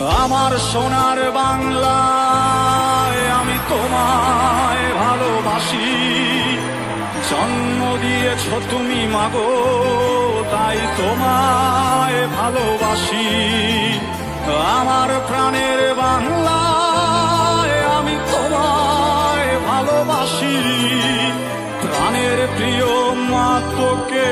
আমার সোনার বাংলায় আমি তোমায় ভালোবাসি। জন্ম দিয়েছ তুমি মাগো, তাই তোমায় ভালোবাসি। আমার প্রাণের বাংলায় আমি তোমায় ভালোবাসি। প্রাণের প্রিয় মা তোকে